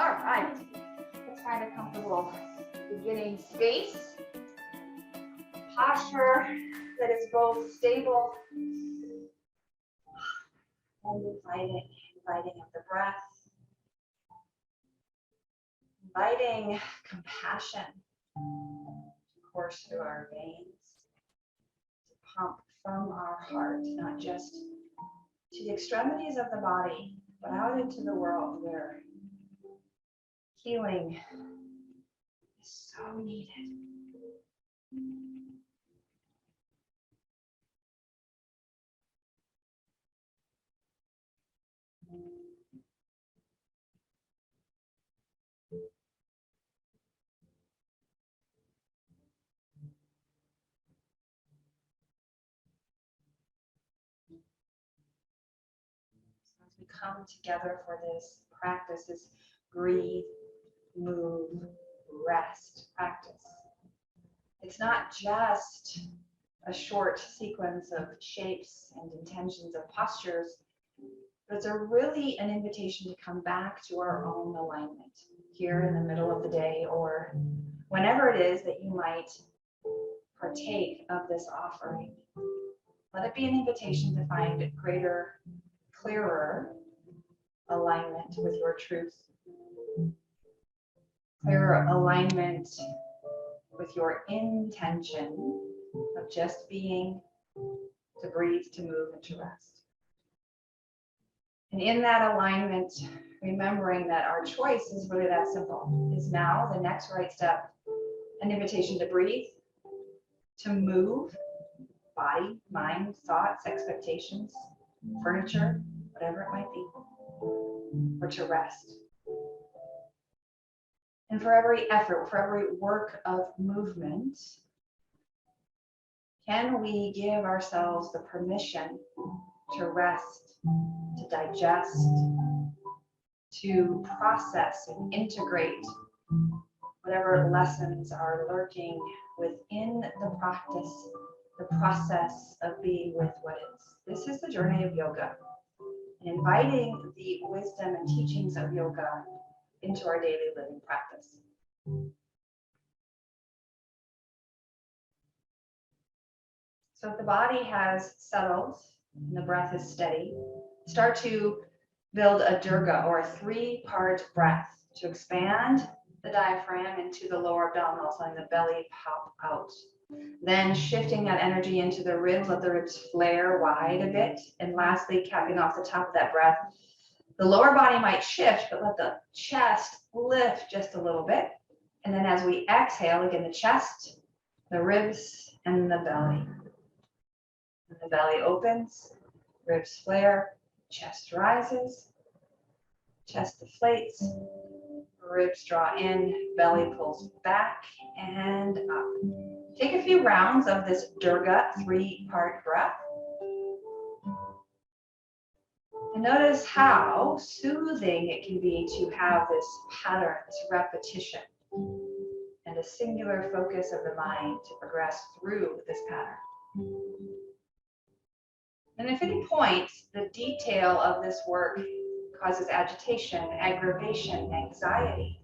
All right, let's find a comfortable beginning space. Posture that is both stable and inviting of the breath, inviting compassion to course through our veins, to pump from our heart, not just to the extremities of the body, but out into the world where healing is so needed. As we come together for this practice, this breathe, move, rest practice, it's not just a short sequence of shapes and intentions of postures, but it's really an invitation to come back to our own alignment here in the middle of the day, or whenever it is that you might partake of this offering. Let it be an invitation to find greater, clearer alignment with your truth, clearer alignment with your intention of just being, to breathe, to move, and to rest. And in that alignment, remembering that our choice is really that simple. Is now the next right step an invitation to breathe, to move, body, mind, thoughts, expectations, furniture, whatever it might be, or to rest. And for every effort, for every work of movement, can we give ourselves the permission to rest, to digest, to process and integrate whatever lessons are lurking within the practice, the process of being with what is. This is the journey of yoga, and inviting the wisdom and teachings of yoga into our daily living practice. So if the body has settled and the breath is steady, start to build a dirga, or a three-part breath, to expand the diaphragm into the lower abdominals, letting the belly pop out. Then shifting that energy into the ribs, let the ribs flare wide a bit. And lastly, capping off the top of that breath, the lower body might shift, but let the chest lift just a little bit. And then as we exhale, again, the chest, the ribs, and the belly. And the belly opens, ribs flare, chest rises, chest deflates, ribs draw in, belly pulls back and up. Take a few rounds of this dirga, three-part breath. And notice how soothing it can be to have this pattern, this repetition, and a singular focus of the mind to progress through this pattern. And if at any point the detail of this work causes agitation, aggravation, anxiety,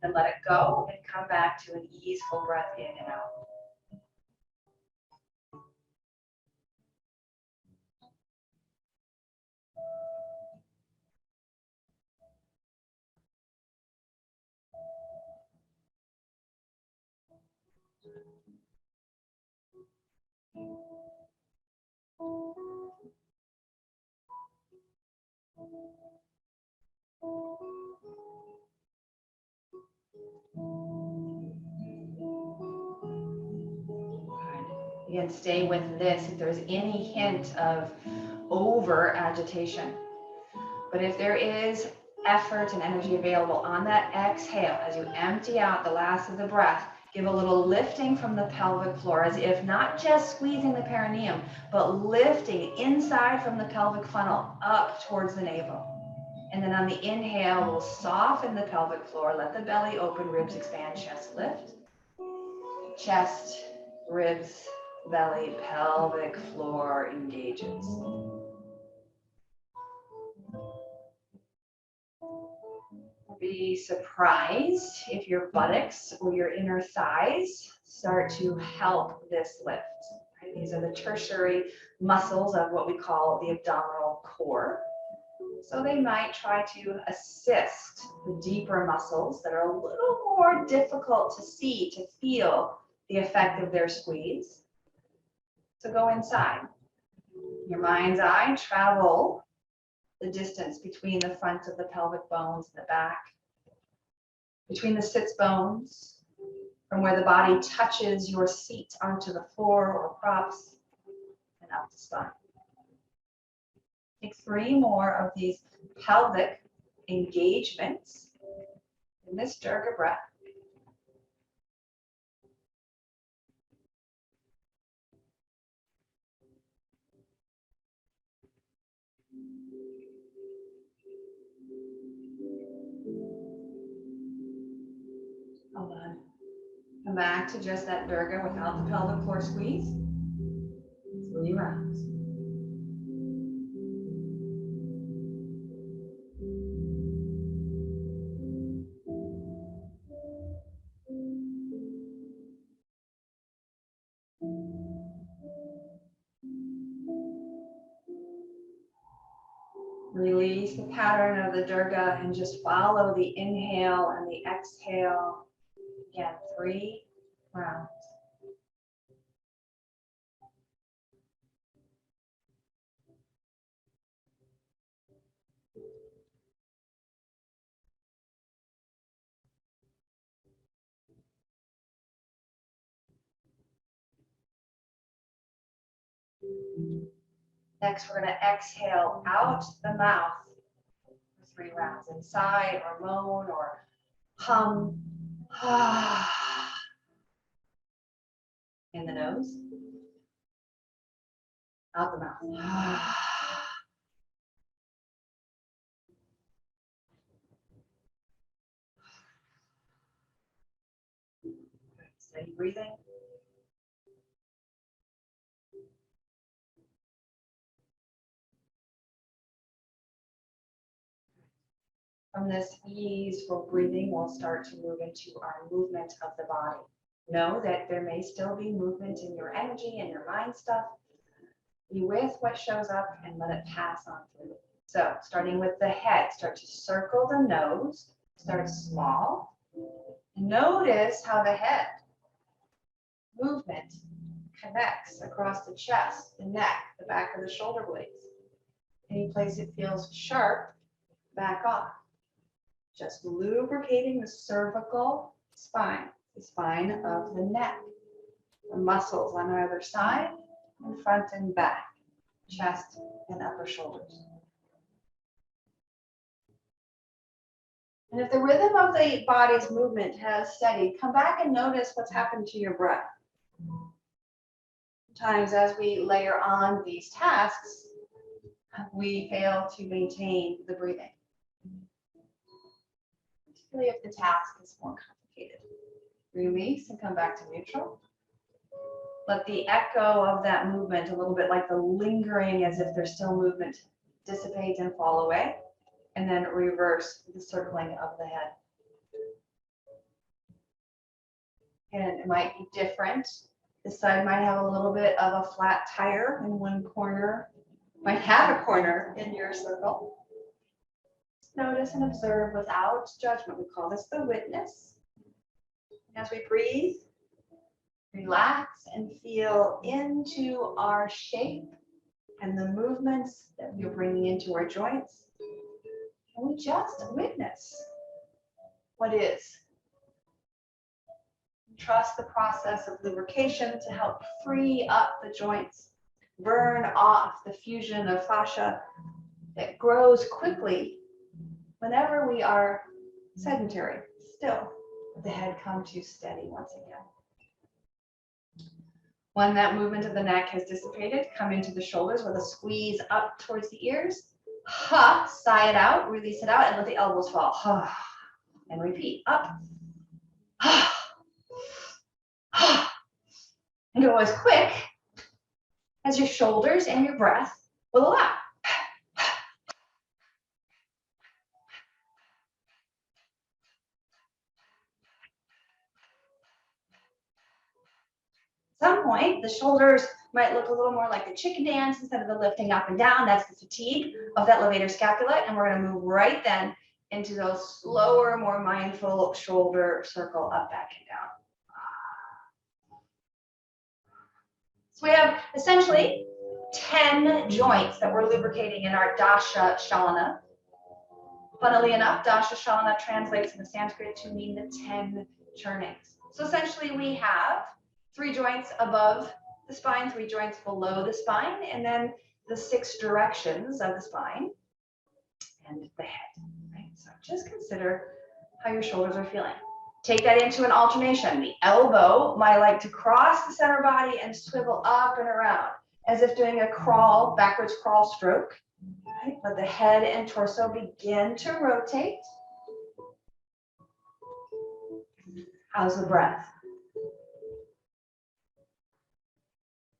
then let it go and come back to an easeful breath in and out. Again, stay with this if there's any hint of over agitation. But if there is effort and energy available on that exhale, as you empty out the last of the breath, give a little lifting from the pelvic floor, as if not just squeezing the perineum, but lifting inside from the pelvic funnel up towards the navel. And then on the inhale, we'll soften the pelvic floor, let the belly open, ribs expand, chest lift. Chest, ribs, belly, pelvic floor engages. Be be surprised if your buttocks or your inner thighs start to help this lift. Right? These are the tertiary muscles of what we call the abdominal core. So they might try to assist the deeper muscles that are a little more difficult to see, to feel the effect of their squeeze. So go inside. Your mind's eye travel the distance between the front of the pelvic bones and the back, between the sits bones, from where the body touches your seat onto the floor or props, and up the spine. Take 3 more of these pelvic engagements in this Durga breath. Hold on. Come back to just that Durga without the pelvic floor squeeze. 3 rounds. Release the pattern of the Durga and just follow the inhale and the exhale. Again, 3 rounds. Next, we're going to exhale out the mouth for 3 rounds. Inside or moan or hum. In the nose. Out the mouth. Steady breathing. From this easeful breathing, we'll start to move into our movement of the body. Know that there may still be movement in your energy and your mind stuff. Be with what shows up and let it pass on through. So starting with the head, start to circle the nose. Start small. Notice how the head movement connects across the chest, the neck, the back of the shoulder blades. Any place it feels sharp, back off. Just lubricating the cervical spine, the spine of the neck. The muscles on either side, and front and back, chest and upper shoulders. And if the rhythm of the body's movement has steadied, come back and notice what's happened to your breath. Sometimes as we layer on these tasks, we fail to maintain the breathing. Particularly if the task is more complicated. Release and come back to neutral. Let the echo of that movement, a little bit like the lingering as if there's still movement, dissipate and fall away. And then reverse the circling of the head. And it might be different. This side might have a little bit of a flat tire in one corner. Might have a corner in your circle. Notice and observe without judgment. We call this the witness. As we breathe, relax and feel into our shape and the movements that we're bringing into our joints. And we just witness what is. Trust the process of lubrication to help free up the joints, burn off the fusion of fascia that grows quickly whenever we are sedentary, still. The head come to steady once again. When that movement of the neck has dissipated, come into the shoulders with a squeeze up towards the ears. Sigh it out, release it out, and let the elbows fall. And repeat. Up. And go as quick as your shoulders and your breath will allow. some point, the shoulders might look a little more like the chicken dance instead of the lifting up and down. That's the fatigue of that levator scapula. And we're going to move right then into those slower, more mindful shoulder circle up, back, and down. So we have essentially 10 joints that we're lubricating in our dasha shalana. Funnily enough, dasha shalana translates in the Sanskrit to mean the 10 turnings. So essentially we have 3 joints above the spine, 3 joints below the spine, and then the 6 directions of the spine and the head. Right? So just consider how your shoulders are feeling. Take that into an alternation. The elbow might like to cross the center body and swivel up and around as if doing a crawl, backwards crawl stroke. Right? Let the head and torso begin to rotate. How's the breath?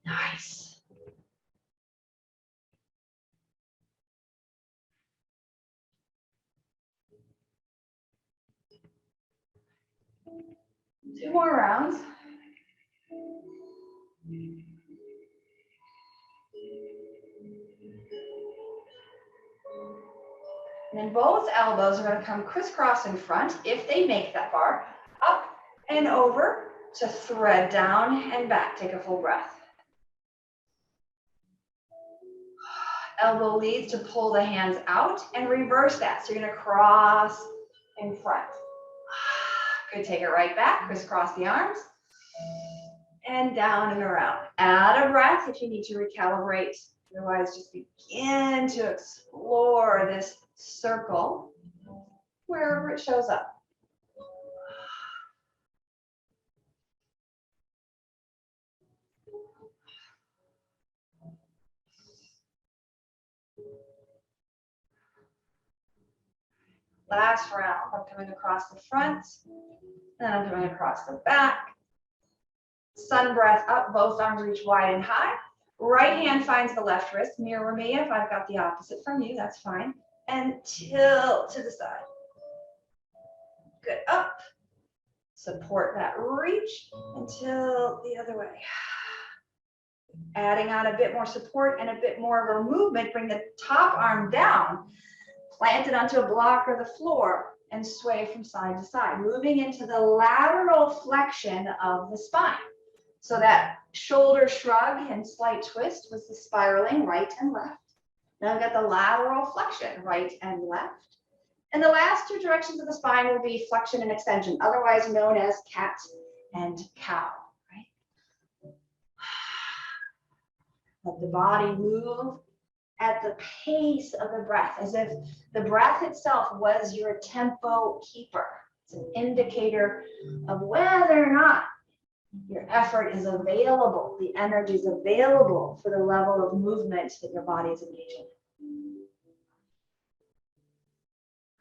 Nice. Two more rounds. And then both elbows are going to come crisscross in front if they make that far. Up and over to thread down and back. Take a full breath. Elbow leads to pull the hands out and reverse that. So you're going to cross in front. Good. Take it right back. Crisscross the arms. And down and around. Add a breath if you need to recalibrate. Otherwise, just begin to explore this circle wherever it shows up. Last round, I'm coming across the front, then I'm coming across the back. Sun breath up, both arms reach wide and high. Right hand finds the left wrist. Mirror me if I've got the opposite from you, that's fine. And tilt to the side. Good, up. Support that reach and tilt the other way. Adding on a bit more support and a bit more of a movement, bring the top arm down. Plant it onto a block or the floor and sway from side to side, moving into the lateral flexion of the spine. So that shoulder shrug and slight twist was the spiraling right and left. Now I've got the lateral flexion, right and left. And the last 2 directions of the spine will be flexion and extension, otherwise known as cat and cow. Right? Let the body move at the pace of the breath, as if the breath itself was your tempo keeper. It's an indicator of whether or not your effort is available, the energy is available for the level of movement that your body is engaging.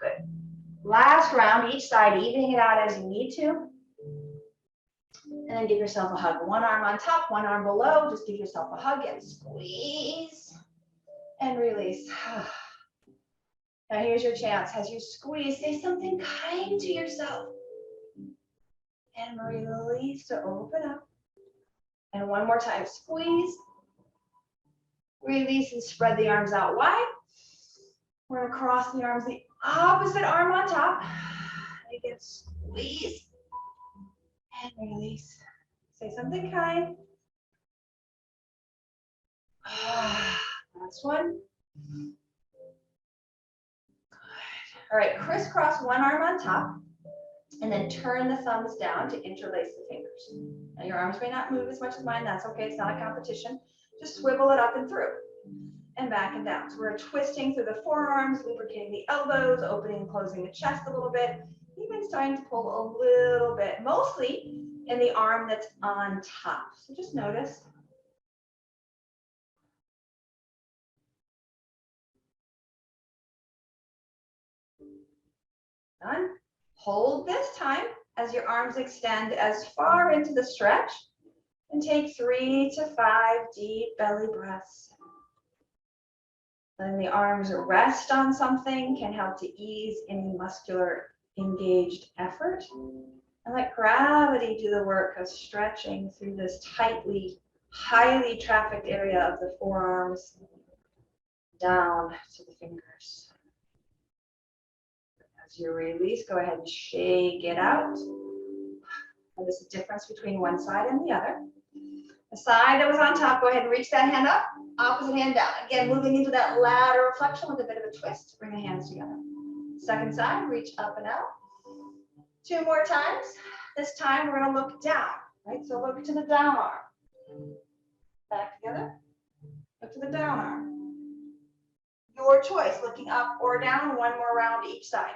Good. Last round, each side, evening it out as you need to. And then give yourself a hug. One arm on top, one arm below. Just give yourself a hug and squeeze. And release. Now here's your chance. As you squeeze, say something kind to yourself. And release to open up. And one more time. Squeeze. Release and spread the arms out wide. We're going to cross the arms, the opposite arm on top. Again, squeeze. And release. Say something kind. Last one. Good. All right, crisscross one arm on top and then turn the thumbs down to interlace the fingers. Now your arms may not move as much as mine, that's okay, it's not a competition. Just swivel it up and through and back and down. So we're twisting through the forearms, lubricating the elbows, opening and closing the chest a little bit, even starting to pull a little bit, mostly in the arm that's on top. So just notice. Done. Hold this time as your arms extend as far into the stretch and take 3 to 5 deep belly breaths. Letting the arms rest on something can help to ease any muscular engaged effort. And let gravity do the work of stretching through this tightly, highly trafficked area of the forearms down to the fingers. As you release, go ahead and shake it out. And there's a difference between one side and the other. The side that was on top, go ahead and reach that hand up, opposite hand down. Again, moving into that lateral flexion with a bit of a twist. Bring the hands together. Second side, reach up and out. 2 more times. This time we're going to look down, right? So look to the down arm. Back together. Look to the down arm. Your choice, looking up or down, 1 more round each side.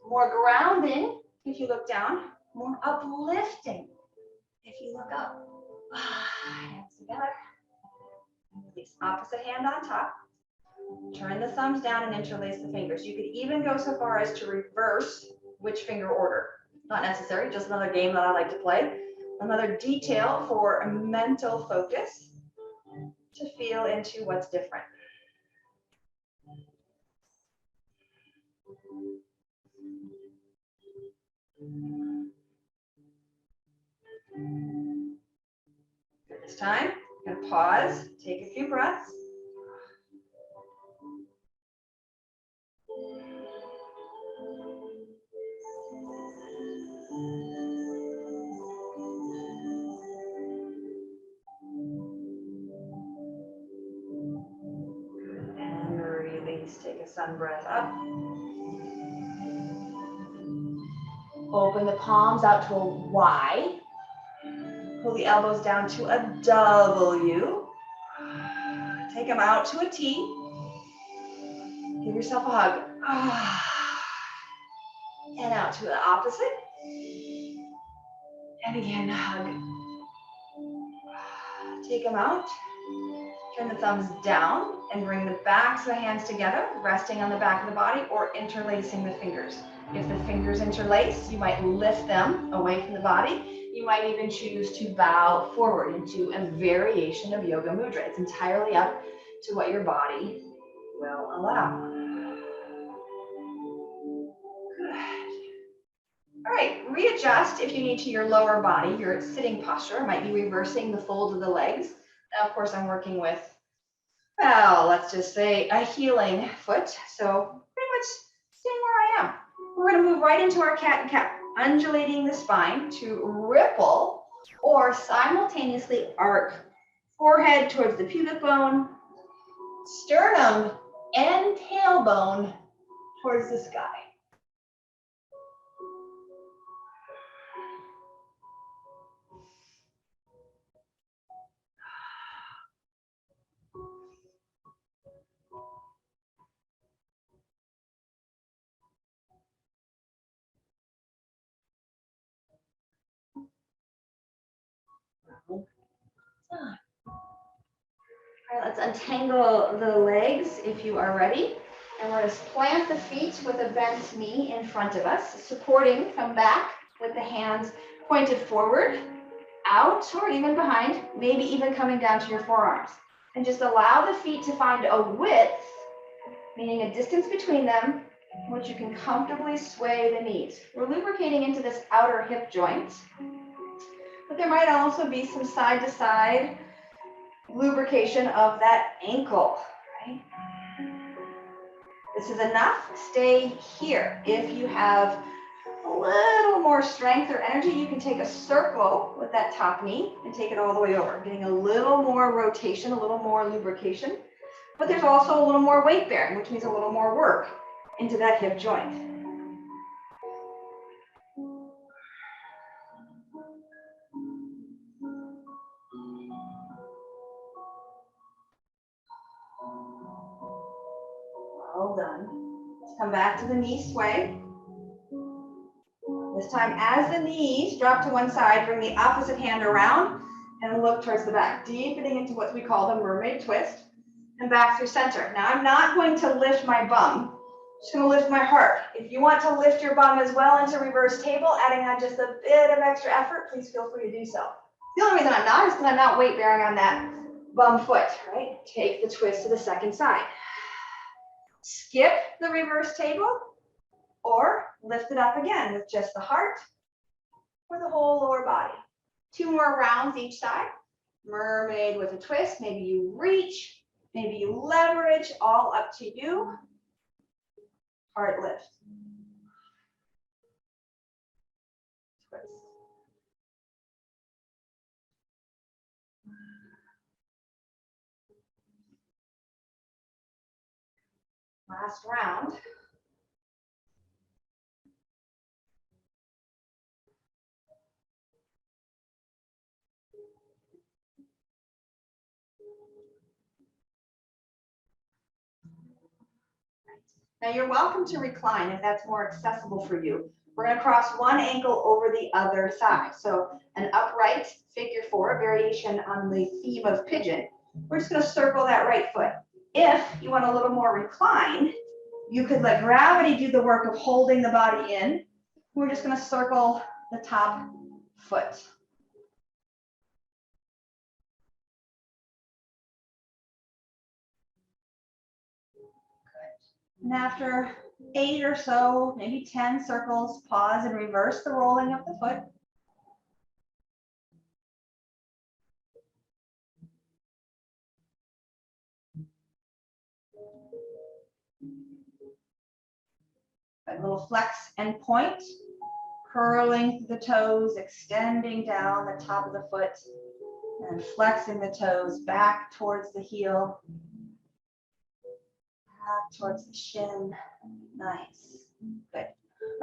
More grounding if you look down, more uplifting if you look up. Hands together. Release. Opposite hand on top. Turn the thumbs down and interlace the fingers. You could even go so far as to reverse which finger order. Not necessary, just another game that I like to play. Another detail for a mental focus to feel into what's different. This time, I'm going to pause, take a few breaths. And release, take a sun breath up. Open the palms out to a Y. Pull the elbows down to a W. Take them out to a T. Give yourself a hug. And out to the opposite. And again, hug. Take them out. Turn the thumbs down and bring the backs of the hands together, resting on the back of the body or interlacing the fingers. If the fingers interlace, you might lift them away from the body. You might even choose to bow forward into a variation of Yoga Mudra. It's entirely up to what your body will allow. Good. All right, readjust if you need to your lower body, your sitting posture. It might be reversing the fold of the legs. Now, of course, I'm working with, well, let's just say a healing foot. So pretty much staying where I am. We're going to move right into our cat and cow, undulating the spine to ripple or simultaneously arc forehead towards the pubic bone, sternum and tailbone towards the sky. All right, let's untangle the legs if you are ready. And we're going to plant the feet with a bent knee in front of us, supporting from back with the hands pointed forward, out, or even behind, maybe even coming down to your forearms. And just allow the feet to find a width, meaning a distance between them, in which you can comfortably sway the knees. We're lubricating into this outer hip joint, but there might also be some side-to-side lubrication of that ankle, right? This is enough. Stay here. If you have a little more strength or energy, you can take a circle with that top knee and take it all the way over, getting a little more rotation, a little more lubrication. But there's also a little more weight bearing, which means a little more work into that hip joint. Well done. Let's come back to the knee sway. This time, as the knees drop to one side, bring the opposite hand around and look towards the back, deepening into what we call the Mermaid Twist, and back through center. Now, I'm not going to lift my bum. I'm just going to lift my heart. If you want to lift your bum as well into reverse table, adding on just a bit of extra effort, please feel free to do so. The only reason I'm not is because I'm not weight bearing on that bum foot, right? Take the twist to the second side. Skip the reverse table or lift it up again with just the heart for the whole lower body. 2 more rounds each side. Mermaid with a twist. Maybe you reach, maybe you leverage, all up to you. Heart lift. Twist. Last round. Now you're welcome to recline if that's more accessible for you. We're going to cross one ankle over the other side. So an upright figure 4, variation on the theme of pigeon. We're just going to circle that right foot. If you want a little more recline, you could let gravity do the work of holding the body in. We're just going to circle the top foot. And after 8 or so, maybe 10 circles, pause and reverse the rolling of the foot. A little flex and point, curling through the toes, extending down the top of the foot, and flexing the toes back towards the heel, back towards the shin. Nice. Good.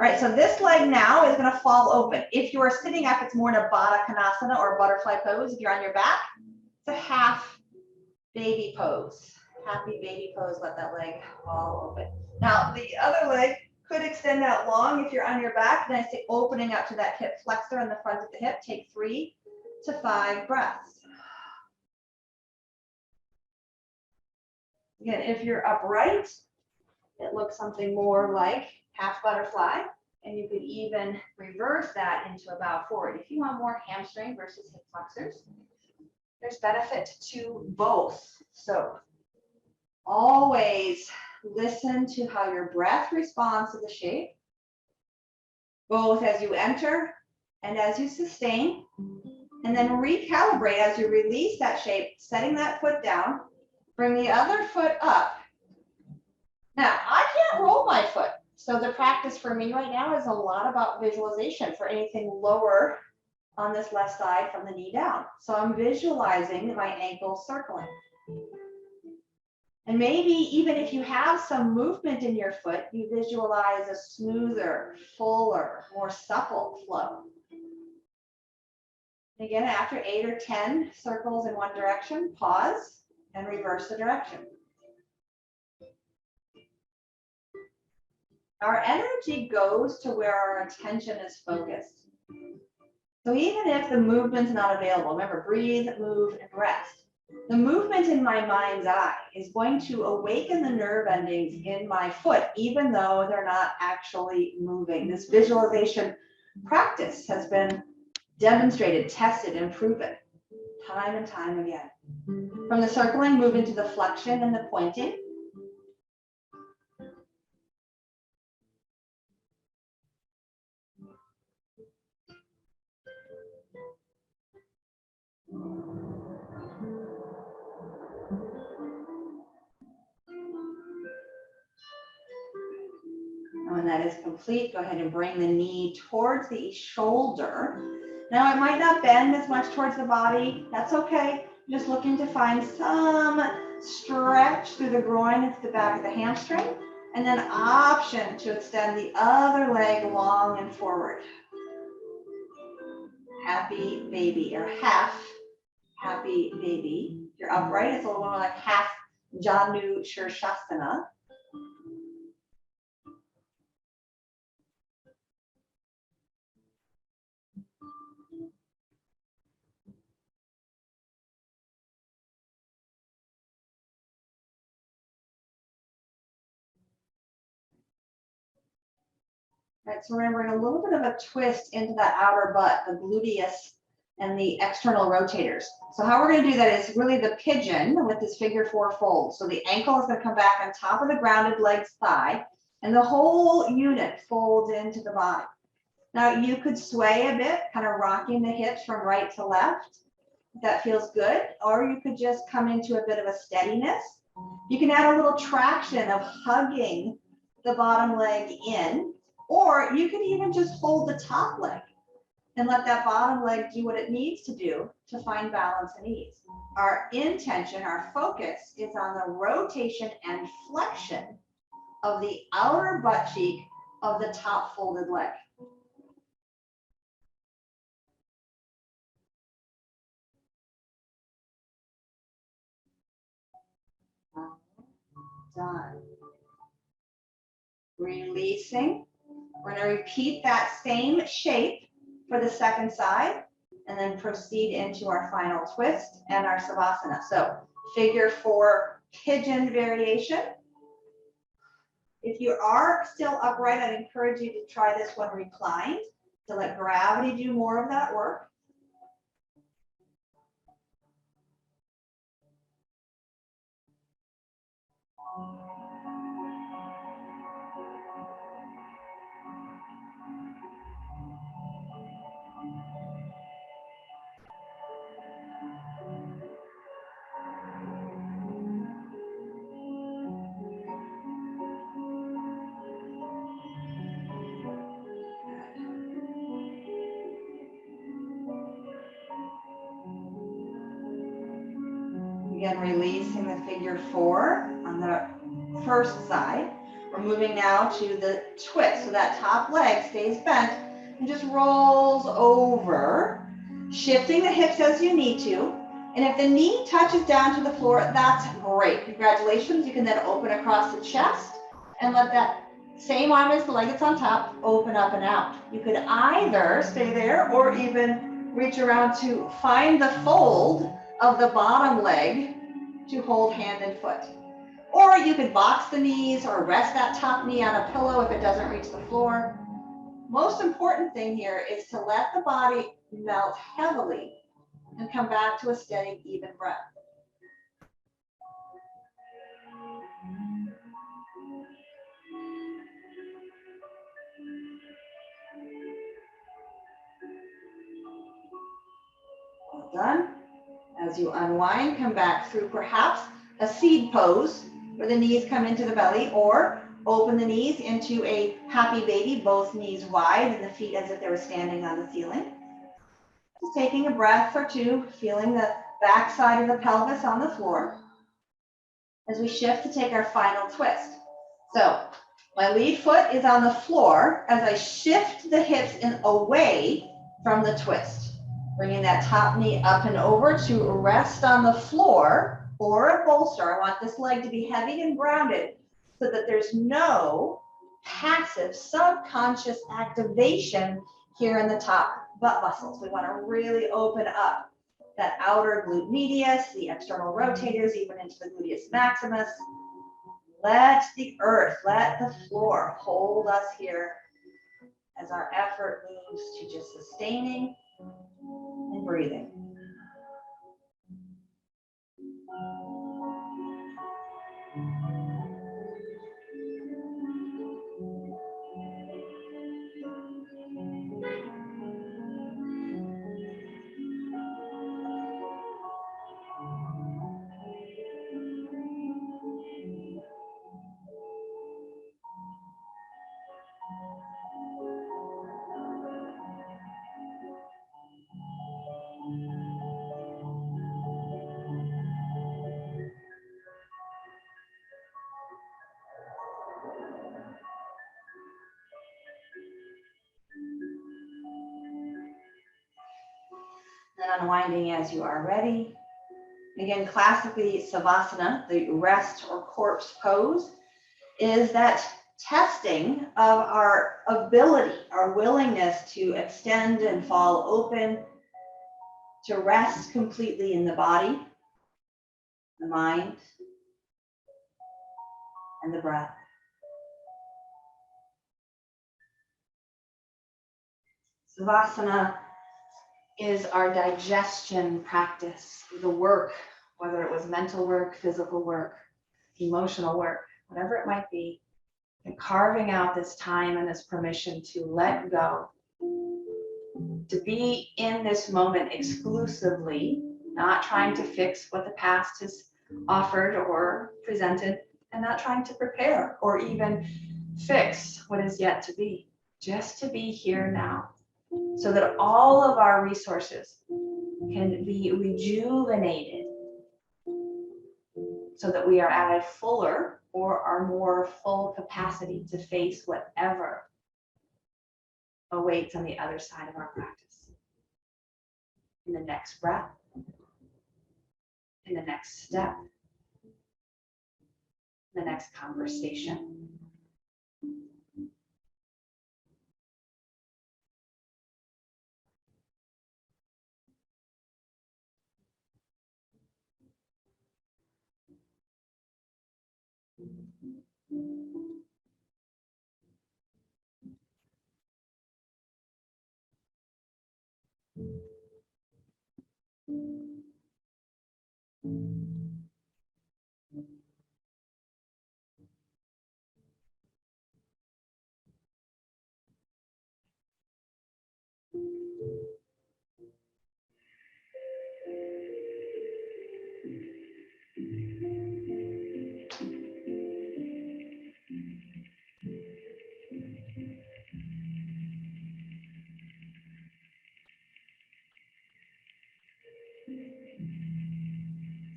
All right, so this leg now is going to fall open. If you are sitting up, it's more in a Baddha Konasana or butterfly pose. If you're on your back, it's a half baby pose. Happy baby pose, let that leg fall open. Now, the other leg could extend out long if you're on your back. Then I say opening up to that hip flexor in the front of the hip. Take 3 to 5 breaths. Again, if you're upright, it looks something more like half butterfly, and you could even reverse that into a bow forward. If you want more hamstring versus hip flexors, there's benefit to both. So always listen to how your breath responds to the shape, both as you enter and as you sustain, and then recalibrate as you release that shape, setting that foot down, bring the other foot up. Now, I can't roll my foot, so the practice for me right now is a lot about visualization for anything lower on this left side from the knee down. So I'm visualizing my ankle circling. And maybe even if you have some movement in your foot, you visualize a smoother, fuller, more supple flow. And again, after 8 or 10 circles in one direction, pause and reverse the direction. Our energy goes to where our attention is focused. So even if the movement's not available, remember, breathe, move, and rest. The movement in my mind's eye is going to awaken the nerve endings in my foot, even though they're not actually moving. This visualization practice has been demonstrated, tested, and proven time and time again. From the circling, move into the flexion and the pointing. When that is complete, go ahead and bring the knee towards the shoulder. Now it might not bend as much towards the body. That's okay. Just looking to find some stretch through the groin into the back of the hamstring, and then option to extend the other leg long and forward. Happy baby, or half happy baby. If you're upright, it's a little more like half Janu Shirshasana. Right, so remembering a little bit of a twist into that outer butt, the gluteus and the external rotators. So how we're going to do that is really the pigeon with this figure 4 fold. So the ankle is going to come back on top of the grounded leg's thigh, and the whole unit folds into the body. Now you could sway a bit, kind of rocking the hips from right to left. If that feels good. Or you could just come into a bit of a steadiness. You can add a little traction of hugging the bottom leg in, or you can even just hold the top leg and let that bottom leg do what it needs to do to find balance and ease. Our intention, our focus is on the rotation and flexion of the outer butt cheek of the top folded leg. Done. Releasing. We're going to repeat that same shape for the second side and then proceed into our final twist and our Savasana. So figure 4 pigeon variation. If you are still upright, I'd encourage you to try this one reclined to let gravity do more of that work. Again, releasing the figure 4 on the first side. We're moving now to the twist. So that top leg stays bent and just rolls over, shifting the hips as you need to. And if the knee touches down to the floor, that's great. Congratulations. You can then open across the chest and let that same arm as the leg that's on top open up and out. You could either stay there or even reach around to find the fold of the bottom leg to hold hand and foot. Or you could box the knees or rest that top knee on a pillow if it doesn't reach the floor. Most important thing here is to let the body melt heavily and come back to a steady, even breath. Well done. As you unwind, come back through perhaps a seed pose where the knees come into the belly, or open the knees into a happy baby, both knees wide and the feet as if they were standing on the ceiling. Just taking a breath or two, feeling the back side of the pelvis on the floor as we shift to take our final twist. So my lead foot is on the floor as I shift the hips in away from the twist. Bringing that top knee up and over to rest on the floor or a bolster. I want this leg to be heavy and grounded so that there's no passive subconscious activation here in the top butt muscles. We want to really open up that outer glute medius, the external rotators, even into the gluteus maximus. Let the earth, let the floor hold us here as our effort moves to just sustaining and breathing. And unwinding as you are ready. Again, classically, Savasana, the rest or corpse pose, is that testing of our ability, our willingness to extend and fall open, to rest completely in the body, the mind, and the breath. Savasana is our digestion practice, the work, whether it was mental work, physical work, emotional work, whatever it might be, and carving out this time and this permission to let go To be in this moment exclusively, not trying to fix what the past has offered or presented, and not trying to prepare or even fix what is yet to be. Just to be here now, so that all of our resources can be rejuvenated, so that we are at a fuller or our more full capacity to face whatever awaits on the other side of our practice. In the next breath, in the next step, the next conversation.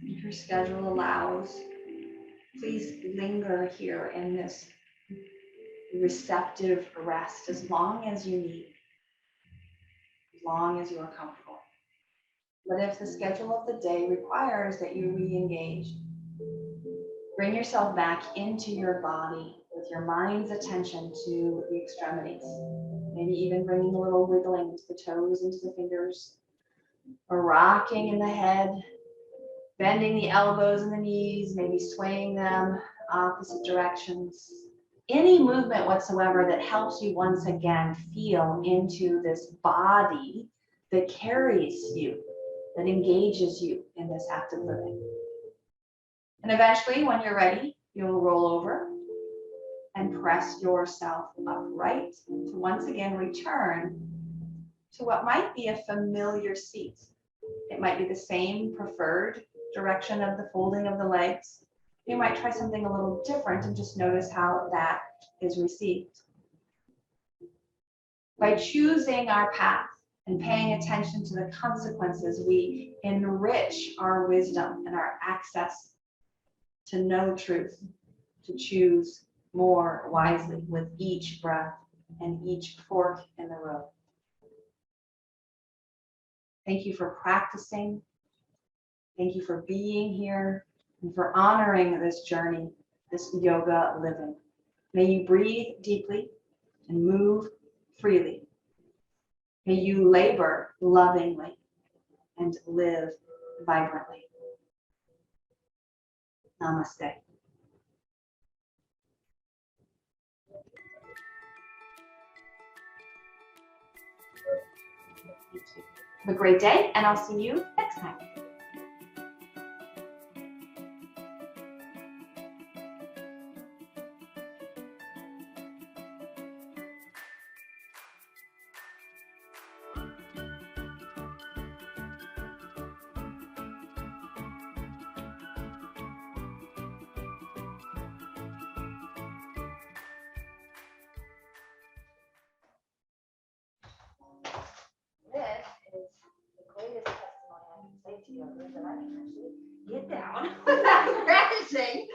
If your schedule allows, please linger here in this receptive rest as long as you need, as long as you are comfortable. But if the schedule of the day requires that you re-engage, bring yourself back into your body with your mind's attention to the extremities. Maybe even bringing a little wiggling to the toes, into the fingers, or rocking in the head, bending the elbows and the knees, maybe swaying them opposite directions. Any movement whatsoever that helps you once again feel into this body that carries you, that engages you in this active living. And eventually, when you're ready, you'll roll over and press yourself upright to once again return to what might be a familiar seat. It might be the same preferred direction of the folding of the legs. You might try something a little different and just notice how that is received. By choosing our path and paying attention to the consequences, we enrich our wisdom and our access to know truth, to choose more wisely with each breath and each fork in the road. Thank you for practicing. Thank you for being here and for honoring this journey, this yoga living. May you breathe deeply and move freely. May you labor lovingly and live vibrantly. Namaste. Have a great day, and I'll see you next time. This is the greatest testimony I can say to you, that I can actually get down without crashing.